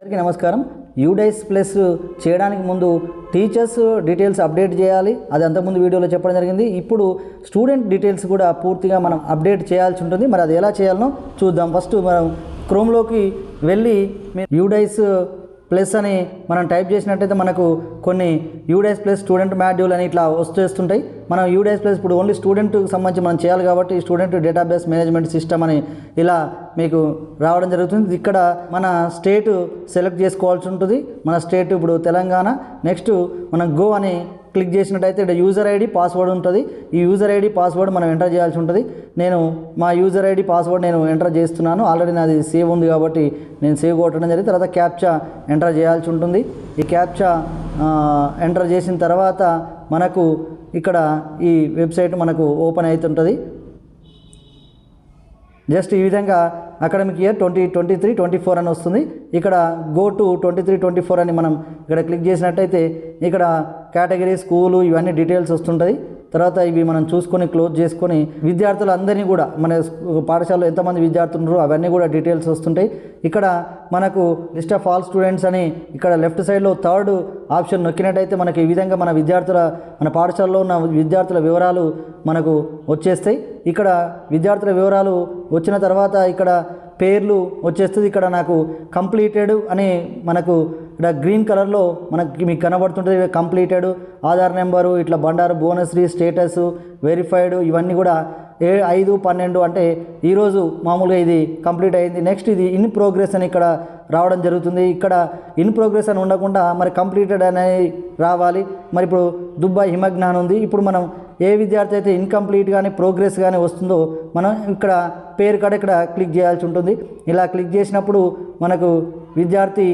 అందరికీ నమస్కారం. UDISE plus చేయడానికి ముందు టీచర్స్ డీటెయిల్స్ అప్డేట్ చేయాలి. అది అంతకుముందు వీడియోలో చెప్పడం జరిగింది. ఇప్పుడు స్టూడెంట్ డీటెయిల్స్ కూడా పూర్తిగా మనం అప్డేట్ చేయాల్సి ఉంటుంది. మరి అది ఎలా చేయాలనో చూద్దాం. ఫస్ట్ మనం క్రోమ్లోకి వెళ్ళి యూడైస్ ప్లస్ అని మనం టైప్ చేసినట్టయితే మనకు కొన్ని యూడైస్ ప్లస్ స్టూడెంట్ మాడ్యూల్ అని ఇట్లా వస్తుంటాయి. మనం యూడైస్ ప్లస్ ఇప్పుడు ఓన్లీ స్టూడెంట్కి సంబంధించి మనం చేయాలి కాబట్టి స్టూడెంట్ డేటాబేస్ మేనేజ్మెంట్ సిస్టమ్ అని ఇలా మీకు రావడం జరుగుతుంది. ఇక్కడ మన స్టేట్ సెలెక్ట్ చేసుకోవాల్సి ఉంటుంది. మన స్టేట్ ఇప్పుడు తెలంగాణ. నెక్స్ట్ మనం గో అని క్లిక్ చేసినట్టయితే ఇక్కడ యూజర్ ఐడి పాస్వర్డ్ ఉంటుంది. ఈ యూజర్ ఐడి పాస్వర్డ్ మనం ఎంటర్ చేయాల్సి ఉంటుంది. నేను మా యూజర్ ఐడి పాస్వర్డ్ నేను ఎంటర్ చేస్తున్నాను. ఆల్రెడీ నాది సేవ్ ఉంది కాబట్టి నేను సేవ్ కొట్టడం జరిగింది. తర్వాత క్యాప్చా ఎంటర్ చేయాల్సి ఉంటుంది. ఈ క్యాప్చా ఎంటర్ చేసిన తర్వాత మనకు ఇక్కడ ఈ వెబ్సైట్ మనకు ఓపెన్ అవుతుంటుంది. జస్ట్ ఈ విధంగా అకాడమిక్ ఇయర్ 2023-24 అని వస్తుంది. ఇక్కడ గో టు 23-24 అని మనం ఇక్కడ క్లిక్ చేసినట్టయితే ఇక్కడ కేటగిరీ స్కూలు ఇవన్నీ డీటెయిల్స్ వస్తుంటుంది. తర్వాత ఇవి మనం చూసుకొని క్లోజ్ చేసుకొని విద్యార్థులందరినీ కూడా మన పాఠశాలలో ఎంతమంది విద్యార్థులు ఉన్నారో అవన్నీ కూడా డీటెయిల్స్ వస్తుంటాయి. ఇక్కడ మనకు లిస్ట్ ఆఫ్ ఆల్ స్టూడెంట్స్ అని ఇక్కడ లెఫ్ట్ సైడ్లో థర్డ్ ఆప్షన్ నొక్కినట్టయితే మనకి ఈ విధంగా మన పాఠశాలలో ఉన్న విద్యార్థుల వివరాలు మనకు వచ్చేస్తాయి. ఇక్కడ విద్యార్థుల వివరాలు వచ్చిన తర్వాత ఇక్కడ పేర్లు వచ్చేస్తుంది. ఇక్కడ నాకు కంప్లీటెడ్ అని మనకు ఇక్కడ గ్రీన్ కలర్లో మీకు కనబడుతుంటుంది. కంప్లీటెడ్, ఆధార్ నెంబరు, ఇట్లా బండారు, బోనస్రీ, స్టేటస్, వెరిఫైడ్ ఇవన్నీ కూడా 5/12 అంటే ఈరోజు మామూలుగా ఇది కంప్లీట్ అయింది. నెక్స్ట్ ఇది ఇన్ ప్రోగ్రెస్ అని ఇక్కడ రావడం జరుగుతుంది. ఇక్కడ ఇన్ ప్రోగ్రెస్ అని ఉండకుండా మరి కంప్లీటెడ్ అనేది రావాలి. మరి ఇప్పుడు దుబాయ్ హిమజ్ఞానం ఉంది. ఇప్పుడు మనం ఏ విద్యార్థి అయితే ఇన్కంప్లీట్ కానీ ప్రోగ్రెస్ కానీ వస్తుందో మనం ఇక్కడ పేరు కాడ ఇక్కడ క్లిక్ చేయాల్సి ఉంటుంది. ఇలా క్లిక్ చేసినప్పుడు మనకు విద్యార్థి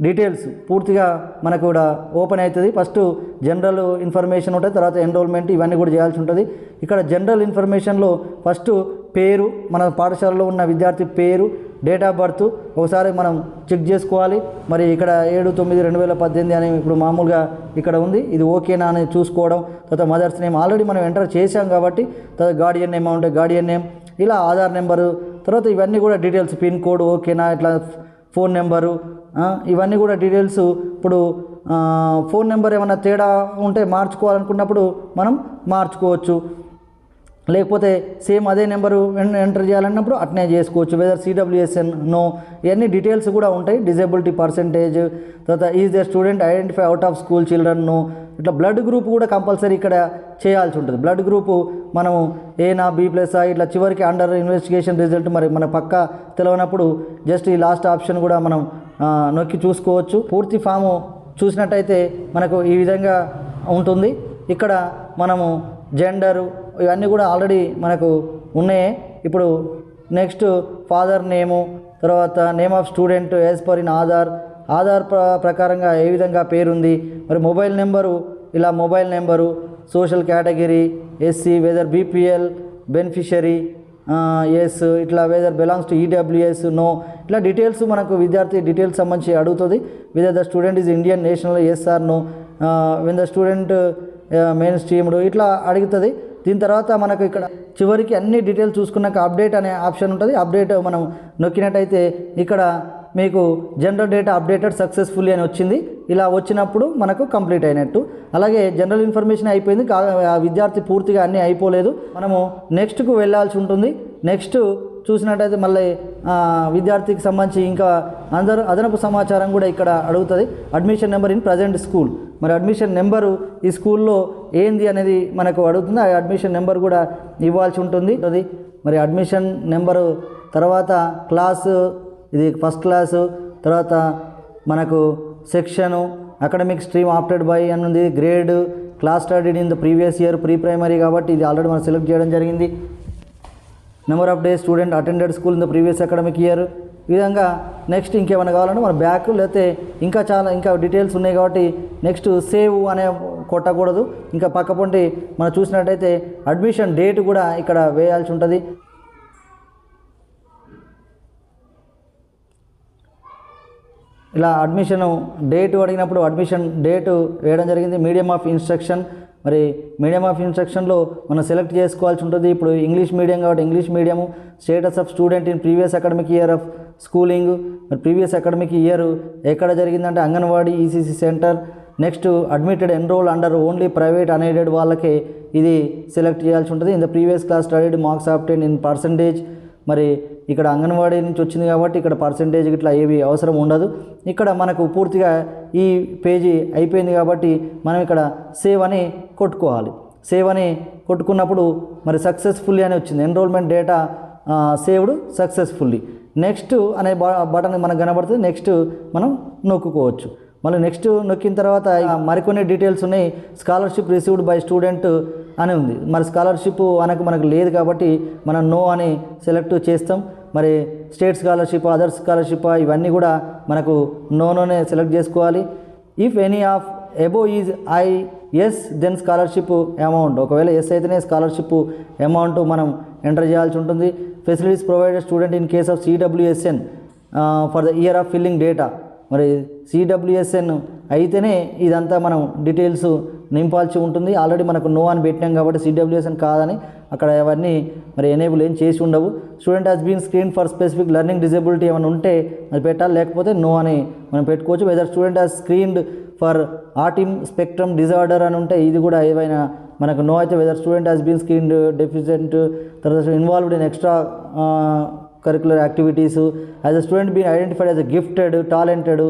డీటెయిల్స్ పూర్తిగా మనకు కూడా ఓపెన్ అవుతుంది. ఫస్ట్ జనరల్ ఇన్ఫర్మేషన్ ఉంటుంది, తర్వాత ఎన్రోల్మెంట్ ఇవన్నీ కూడా చేయాల్సి ఉంటుంది. ఇక్కడ జనరల్ ఇన్ఫర్మేషన్లో ఫస్ట్ పేరు, మన పాఠశాలలో ఉన్న విద్యార్థి పేరు, డేట్ ఆఫ్ బర్త్ ఒకసారి మనం చెక్ చేసుకోవాలి. మరి ఇక్కడ 7/9/2018 అని ఇప్పుడు మామూలుగా ఇక్కడ ఉంది. ఇది ఓకేనా అని చూసుకోవడం. తర్వాత మదర్స్ నేమ్ ఆల్రెడీ మనం ఎంటర్ చేసాం కాబట్టి తర్వాత గార్డియన్ నేమ్ ఉంటే గార్డియన్ నేమ్, ఇలా ఆధార్ నెంబరు, తర్వాత ఇవన్నీ కూడా డీటెయిల్స్, పిన్ కోడ్ ఓకేనా, ఇట్లా ఫోన్ నెంబరు ఇవన్నీ కూడా డీటెయిల్స్. ఇప్పుడు ఫోన్ నెంబర్ ఏమైనా తేడా ఉంటే మార్చుకోవాలనుకున్నప్పుడు మనం మార్చుకోవచ్చు. లేకపోతే సేమ్ అదే నెంబరు ఎంటర్ చేయాలన్నప్పుడు అట్నే చేసుకోవచ్చు. వెదర్ CWSN నో ఇవన్నీ డీటెయిల్స్ కూడా ఉంటాయి. డిజేబిలిటీ పర్సెంటేజ్, తర్వాత is the student identify out of school children no. ఇట్లా బ్లడ్ గ్రూప్ కూడా కంపల్సరీ ఇక్కడ చేయాల్సి ఉంటుంది. బ్లడ్ గ్రూపు మనము A-నా B+ఆ ఇట్లా చివరికి అండర్ ఇన్వెస్టిగేషన్ రిజల్ట్ మరి మన పక్క తెలియనప్పుడు జస్ట్ ఈ లాస్ట్ ఆప్షన్ కూడా మనం నొక్కి చూసుకోవచ్చు. పూర్తి ఫాము చూసినట్టయితే మనకు ఈ విధంగా ఉంటుంది. ఇక్కడ మనము జెండరు ఇవన్నీ కూడా ఆల్రెడీ మనకు ఉన్నాయి. ఇప్పుడు నెక్స్ట్ ఫాదర్ నేము, తర్వాత name of student as per in Aadhaar ప్రకారంగా ఏ విధంగా పేరుంది, మరి మొబైల్ నెంబరు, ఇలా mobile number, social category SC, whether BPL beneficiary yes, ఇట్లా whether belongs to EWS no, ఇట్లా డీటెయిల్స్ మనకు విద్యార్థి డీటెయిల్స్ సంబంధించి అడుగుతుంది. Whether the student is Indian national yes or no, when the student mainstreamed ఇట్లా అడుగుతుంది. దీని తర్వాత మనకు ఇక్కడ చివరికి అన్ని డీటెయిల్స్ చూసుకున్నాక అప్డేట్ అనే ఆప్షన్ ఉంటుంది. అప్డేట్ మనం నొక్కినట్టయితే ఇక్కడ మీకు జనరల్ డేటా అప్డేటెడ్ సక్సెస్ఫుల్లీ అని వచ్చింది. ఇలా వచ్చినప్పుడు మనకు కంప్లీట్ అయినట్టు. అలాగే జనరల్ ఇన్ఫర్మేషన్ అయిపోయింది, విద్యార్థి పూర్తిగా అన్నీ అయిపోలేదు. మనము నెక్స్ట్కు వెళ్ళాల్సి ఉంటుంది. నెక్స్ట్ చూసినట్టయితే మళ్ళీ విద్యార్థికి సంబంధించి ఇంకా అదనపు సమాచారం కూడా ఇక్కడ అడుగుతుంది. Admission number in present school, మరి అడ్మిషన్ నెంబరు ఈ స్కూల్లో ఏంది అనేది మనకు అడుగుతుంది. ఆ అడ్మిషన్ నెంబర్ కూడా ఇవ్వాల్సి ఉంటుంది. మరి అడ్మిషన్ నెంబరు తర్వాత క్లాసు, ఇది ఫస్ట్ క్లాసు, తర్వాత మనకు section, academic stream opted by అని ఉంది, grade, class studied in the previous year, pre primary కాబట్టి ఇది ఆల్రెడీ మనం సెలెక్ట్ చేయడం జరిగింది. Number of days student attended school in the previous academic year. ఈ విధంగా నెక్స్ట్ ఇంకేమైనా కావాలంటే మన బ్యాక్ లేకపోతే ఇంకా డీటెయిల్స్ ఉన్నాయి కాబట్టి నెక్స్ట్ సేవ్ అనే కొట్టకూడదు. ఇంకా పక్కపొంటి మనం చూసినట్టయితే అడ్మిషన్ డేట్ కూడా ఇక్కడ వేయాల్సి ఉంటుంది. ఇలా అడ్మిషన్ డేటు అడిగినప్పుడు అడ్మిషన్ డేటు వేయడం జరిగింది. మీడియం ఆఫ్ ఇన్స్ట్రక్షన్, మరి మీడియం ఆఫ్ ఇన్స్ట్రక్షన్లో మనం సెలెక్ట్ చేసుకోవాల్సి ఉంటుంది. ఇప్పుడు ఇంగ్లీష్ మీడియం కాబట్టి English medium, status of student in previous academic year of schooling, మరి ప్రీవియస్ అకాడమిక్ ఇయర్ ఎక్కడ జరిగిందంటే anganwadi ECC centre. Next admitted enrol under only private unaided వాళ్ళకే ఇది సెలెక్ట్ చేయాల్సి ఉంటుంది. In the previous class studied marks obtain in percentage. మరి ఇక్కడ అంగన్వాడీ నుంచి వచ్చింది కాబట్టి ఇక్కడ పర్సంటేజ్ ఇట్లా ఏవి అవసరం ఉండదు. ఇక్కడ మనకు పూర్తిగా ఈ పేజీ అయిపోయింది కాబట్టి మనం ఇక్కడ సేవ్ అని కొట్టుకోవాలి. సేవ్ అని కొట్టుకున్నప్పుడు మరి సక్సెస్ఫుల్లీ అని వచ్చింది. Enrolment data saved successfully. Next అనే బటన్ మనకు కనబడుతుంది. నెక్స్ట్ మనం నొక్కుకోవచ్చు. మళ్ళీ నెక్స్ట్ నొక్కిన తర్వాత మరికొన్ని డీటెయిల్స్ ఉన్నాయి. స్కాలర్షిప్ రిసీవ్డ్ బై స్టూడెంట్ అని ఉంది. మరి స్కాలర్షిప్ మనకు లేదు కాబట్టి మనం నో అని సెలెక్ట్ చేస్తాం. మరి స్టేట్ స్కాలర్షిప్, అదర్ స్కాలర్షిప్ ఇవన్నీ కూడా మనకు నోనే సెలెక్ట్ చేసుకోవాలి. If any of above is yes then scholarship amount. ఒకవేళ ఎస్ అయితేనే స్కాలర్షిప్ అమౌంట్ మనం ఎంటర్ చేయాల్సి ఉంటుంది. Facilities provided student in case of CWSN for the year of filling data. మరి సిడబ్ల్యూఎస్ఎన్ అయితేనే ఇదంతా మనం డీటెయిల్స్ నింపాల్సి ఉంటుంది. ఆల్రెడీ మనకు నో అని పెట్టినాం కాబట్టి సిడబ్ల్యూఎస్ఎన్ కాదని అక్కడ అవన్నీ మరి ఎనేబుల్ ఏం చేసి ఉండవు. Student has been screen for specific learning disability ఏమైనా ఉంటే అది పెట్టాలి, లేకపోతే నో అని మనం పెట్టుకోవచ్చు. Whether student has screened for autism spectrum disorder అని ఉంటే ఇది కూడా ఏవైనా మనకు నో అయితే. Whether student has been screened deficient, తర్వాత involved in extra curricular activities, as a student been identified as a gifted talented.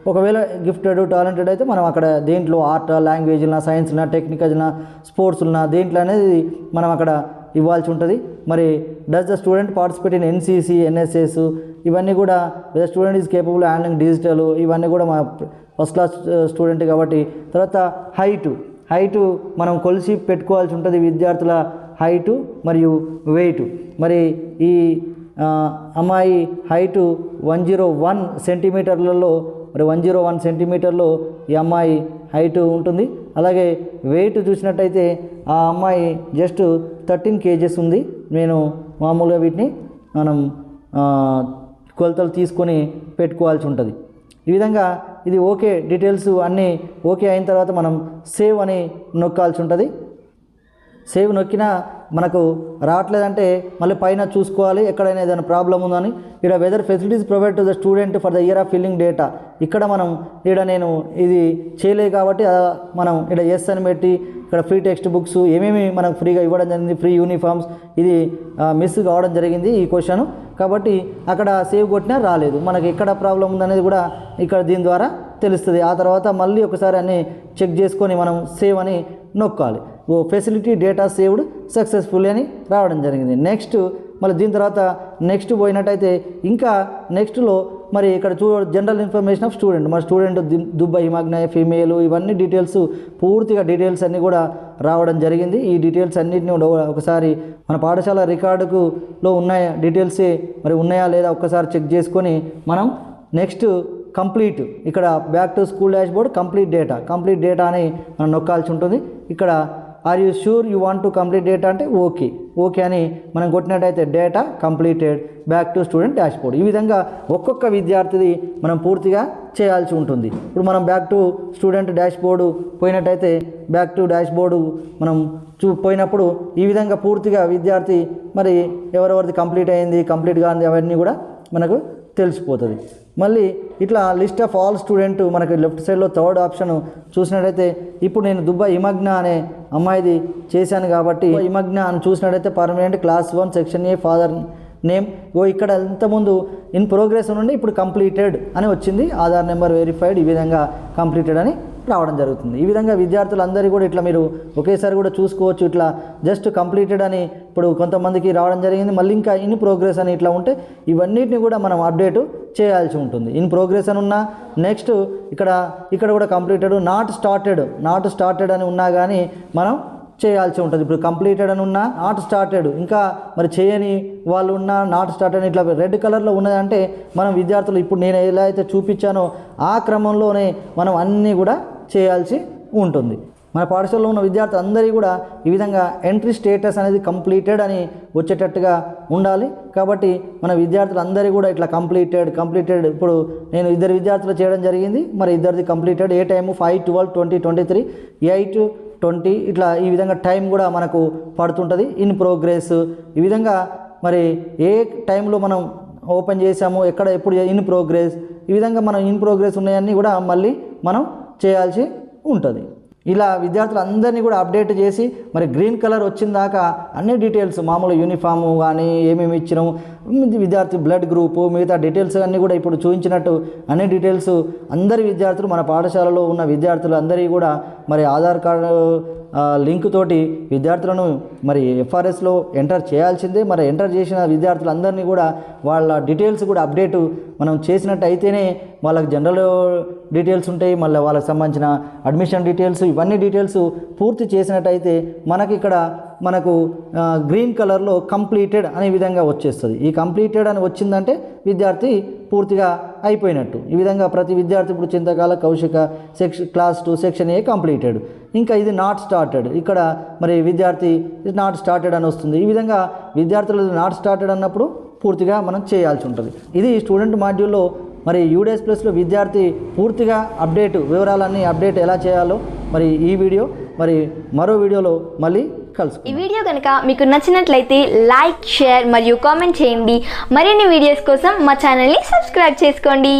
ఒకవేళ గిఫ్టెడ్ టాలెంటెడ్ అయితే మనం అక్కడ దేంట్లో ఆర్ట్, లాంగ్వేజ్నా, సైన్స్నా, టెక్నికల్నా, స్పోర్ట్స్నా దేంట్లో అనేది మనం అక్కడ ఇవ్వాల్సి ఉంటుంది. మరి does the student participate in NCC, NSS ఇవన్నీ కూడా. The student is capable handling digital ఇవన్నీ కూడా మా ఫస్ట్ క్లాస్ స్టూడెంట్ కాబట్టి. తర్వాత హైటు మనం కొలిసి పెట్టుకోవాల్సి ఉంటుంది. విద్యార్థుల హైటు మరియు వెయిట్. మరి ఈ అమ్మాయి హైటు 101 సెంటీమీటర్లలో, మరి 101 సెంటీమీటర్లో ఈ అమ్మాయి హైటు ఉంటుంది. అలాగే వెయిట్ చూసినట్టయితే ఆ అమ్మాయి జస్ట్ 13 kgs ఉంది. నేను మామూలుగా వీటిని మనం కొలతలు తీసుకొని పెట్టుకోవాల్సి ఉంటుంది. ఈ విధంగా ఇది ఓకే, డీటెయిల్స్ అన్నీ ఓకే అయిన తర్వాత మనం సేవ్ అని నొక్కాల్సి ఉంటుంది. సేవ్ నొక్కినా మనకు రావట్లేదంటే మళ్ళీ పైన చూసుకోవాలి ఎక్కడైనా ఏదైనా ప్రాబ్లం ఉందని. ఇక్కడ whether facilities provide to the student for the year of filling data. ఇక్కడ మనం నేను ఇది చేయలేదు కాబట్టి మనం ఇక్కడ ఎస్ అని పెట్టి ఇక్కడ ఫ్రీ టెక్స్ట్ బుక్స్ ఏమేమి మనకు ఫ్రీగా ఇవ్వడం జరిగింది, ఫ్రీ యూనిఫామ్స్, ఇది మిస్ కావడం జరిగింది ఈ క్వశ్చన్ కాబట్టి అక్కడ సేవ్ కొట్టినా రాలేదు. మనకి ఎక్కడ ప్రాబ్లం ఉందనేది కూడా ఇక్కడ దీని ద్వారా తెలుస్తుంది. ఆ తర్వాత మళ్ళీ ఒకసారి అన్నీ చెక్ చేసుకొని మనం సేవ్ అని నొక్కాలి. ఫెసిలిటీ డేటా సేవ్డ్ సక్సెస్ఫుల్ అని రావడం జరిగింది. నెక్స్ట్ మళ్ళీ దీని తర్వాత నెక్స్ట్ పోయినట్టయితే ఇంకా నెక్స్ట్లో మరి ఇక్కడ జనరల్ ఇన్ఫర్మేషన్ ఆఫ్ స్టూడెంట్. మరి స్టూడెంట్ దుబాయ్ హిమాగ్న ఫీమేల్ ఇవన్నీ డీటెయిల్స్ పూర్తిగా డీటెయిల్స్ అన్నీ కూడా రావడం జరిగింది. ఈ డీటెయిల్స్ అన్నింటినీ ఒకసారి మన పాఠశాల రికార్డులో ఉన్నాయా డీటెయిల్సే మరి ఉన్నాయా లేదా ఒక్కసారి చెక్ చేసుకొని మనం నెక్స్ట్ కంప్లీట్ ఇక్కడ back to school dashboard complete data అని మనం నొక్కాల్సి ఉంటుంది. ఇక్కడ are you sure you want to complete data అంటే ఓకే అని మనం కొట్టినట్టయితే data completed back to student dashboard. ఈ విధంగా ఒక్కొక్క విద్యార్థిది మనం పూర్తిగా చేయాల్సి ఉంటుంది. ఇప్పుడు మనం back to student dashboard పోయినట్టయితే బ్యాక్ టు డాష్ బోర్డు మనం పోయినప్పుడు ఈ విధంగా పూర్తిగా విద్యార్థి మరి ఎవరెవరిది కంప్లీట్ అయింది, కంప్లీట్ కానిది అవన్నీ కూడా మనకు తెలిసిపోతుంది. మళ్ళీ ఇట్లా లిస్ట్ ఆఫ్ ఆల్ స్టూడెంట్ మనకి లెఫ్ట్ సైడ్లో థర్డ్ ఆప్షన్ చూసినట్టయితే ఇప్పుడు నేను దుబాయ్ హిమగ్న అనే అమ్మాయిది చేశాను కాబట్టి హిమగ్న అని చూసినట్టయితే పర్మనెంట్ క్లాస్ 1 సెక్షన్ ఏ ఫాదర్ నేమ్ ఇక్కడ ఇంతకుముందు ఇన్ ప్రోగ్రెస్ నుండి ఇప్పుడు కంప్లీటెడ్ అని వచ్చింది. ఆధార్ నెంబర్ వెరిఫైడ్ ఈ విధంగా కంప్లీటెడ్ అని రావడం జరుగుతుంది. ఈ విధంగా విద్యార్థులందరూ కూడా ఇట్లా మీరు ఒకేసారి కూడా చూసుకోవచ్చు. ఇట్లా జస్ట్ కంప్లీటెడ్ అని ఇప్పుడు కొంతమందికి రావడం జరిగింది, మళ్ళీ ఇంకా ఇన్ ప్రోగ్రెస్ అని ఇట్లా ఉంటే ఇవన్నిటిని కూడా మనం అప్డేట్ చేయాల్సి ఉంటుంది. ఇన్ ప్రోగ్రెస్ అని ఉన్నా నెక్స్ట్ ఇక్కడ కూడా కంప్లీటెడ్, నాట్ స్టార్టెడ్ అని ఉన్నా కానీ మనం చేయాల్సి ఉంటుంది. ఇప్పుడు కంప్లీటెడ్ అని ఉన్నా నాట్ స్టార్టెడ్ ఇంకా మరి చేయని వాళ్ళు ఉన్నా నాట్ స్టార్టెడ్ ఇట్లా రెడ్ కలర్లో ఉన్నదంటే మనం విద్యార్థులు ఇప్పుడు నేను ఎలా అయితే చూపించానో ఆ క్రమంలోనే మనం అన్నీ కూడా చేయాల్సి ఉంటుంది. మన పాఠశాలలో ఉన్న విద్యార్థులు అందరికీ కూడా ఈ విధంగా ఎంట్రీ స్టేటస్ అనేది కంప్లీటెడ్ అని వచ్చేటట్టుగా ఉండాలి. కాబట్టి మన విద్యార్థులందరూ కూడా ఇట్లా కంప్లీటెడ్ ఇప్పుడు నేను 2 విద్యార్థులు చేయడం జరిగింది. మరి ఇద్దరిది కంప్లీటెడ్. ఏ టైము 5/12/2023 8/20 ఇట్లా ఈ విధంగా టైం కూడా మనకు పడుతుంటుంది. ఇన్ ప్రోగ్రెస్ ఈ విధంగా మరి ఏ టైంలో మనం ఓపెన్ చేసాము, ఎక్కడ ఎప్పుడు ఇన్ ప్రోగ్రెస్, ఈ విధంగా మనం ఇన్ ప్రోగ్రెస్ ఉన్నాయన్నీ కూడా మళ్ళీ మనం చేయాల్సి ఉంటుంది. ఇలా విద్యార్థులందరినీ కూడా అప్డేట్ చేసి మరి గ్రీన్ కలర్ వచ్చిన దాకా అన్ని డీటెయిల్స్ మామూలు యూనిఫాము కానీ ఏమేమి ఇచ్చినాము, విద్యార్థి బ్లడ్ గ్రూపు, మిగతా డీటెయిల్స్ అన్నీ కూడా ఇప్పుడు చూపించినట్టు అన్ని డీటెయిల్స్ అందరి విద్యార్థులు మన పాఠశాలలో ఉన్న విద్యార్థులు అందరికీ కూడా మరి ఆధార్ కార్డు లింక్ తోటి విద్యార్థులను మరి ఎఫ్ఆర్ఎస్లో ఎంటర్ చేయాల్సిందే. మరి ఎంటర్ చేసిన విద్యార్థులందరినీ కూడా వాళ్ళ డీటెయిల్స్ కూడా అప్డేట్ మనం చేసినట్టు అయితేనే వాళ్ళకి జనరల్ డీటెయిల్స్ ఉంటాయి, మళ్ళీ వాళ్ళకి సంబంధించిన అడ్మిషన్ డీటెయిల్స్, ఇవన్నీ డీటెయిల్స్ పూర్తి చేసినట్టయితే మనకు గ్రీన్ కలర్లో కంప్లీటెడ్ అనే విధంగా వచ్చేస్తుంది. ఈ కంప్లీటెడ్ అని వచ్చిందంటే విద్యార్థి పూర్తిగా అయిపోయినట్టు. ఈ విధంగా ప్రతి విద్యార్థి ఇప్పుడు చింతకాల కౌశిక క్లాస్ 2 సెక్షన్ ఏ కంప్లీటెడ్, ఇంకా ఇది నాట్ స్టార్టెడ్, ఇక్కడ మరి విద్యార్థి నాట్ స్టార్టెడ్ అని వస్తుంది. ఈ విధంగా విద్యార్థులు నాట్ స్టార్టెడ్ అన్నప్పుడు పూర్తిగా మనం చేయాల్సి ఉంటుంది. ఇది స్టూడెంట్ మాడ్యూల్లో మరి యూడేస్ ప్లస్లో విద్యార్థి పూర్తిగా వివరాలన్నీ అప్డేట్ ఎలా చేయాలో మరి ఈ వీడియో మరి మరో వీడియోలో మళ్ళీ కలుసుకుందాం. ఈ వీడియో కనుక మీకు నచ్చినట్లయితే లైక్, షేర్ మరియు కామెంట్ చేయండి. మరిన్ని వీడియోస్ కోసం మా ఛానల్ని సబ్స్క్రైబ్ చేసుకోండి.